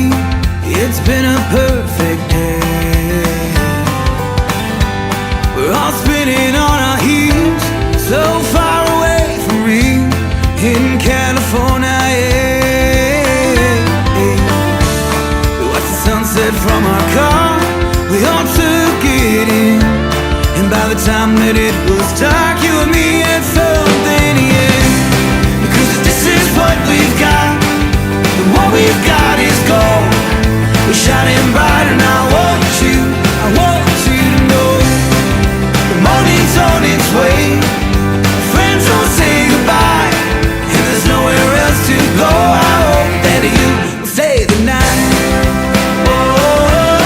me, it's been a perfect day. We're all spinning on our heels, so far away from me, in California. We watched the sunset from our car, we all took it in, and by the time that it was dark, you and me had something, yeah. Because this is what we've got, and what we've got is gold. We're shining bright and I want you to know the morning's on its way. Friends don't say goodbye, and there's nowhere else to go. I hope that you will stay the night. Oh,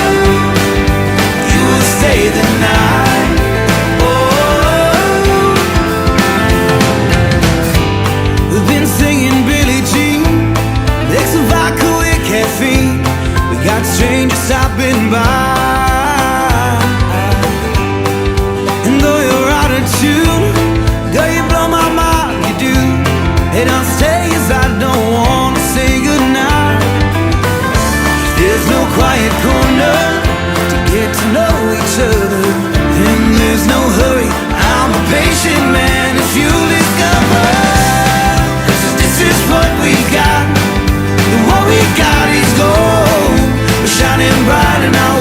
you will stay the night. Oh, we've been singing Billie Jean, next to vodka with caffeine. We got strangers stopping by. And though you're out of tune, girl, you blow my mind, you do. And I'll stay as I don't wanna say goodnight. There's no quiet corner to get to know each other, and there's no hurry, I'm a patient man if you discover. 'Cause this is what we got, and what we got is gold. We're shining bright and I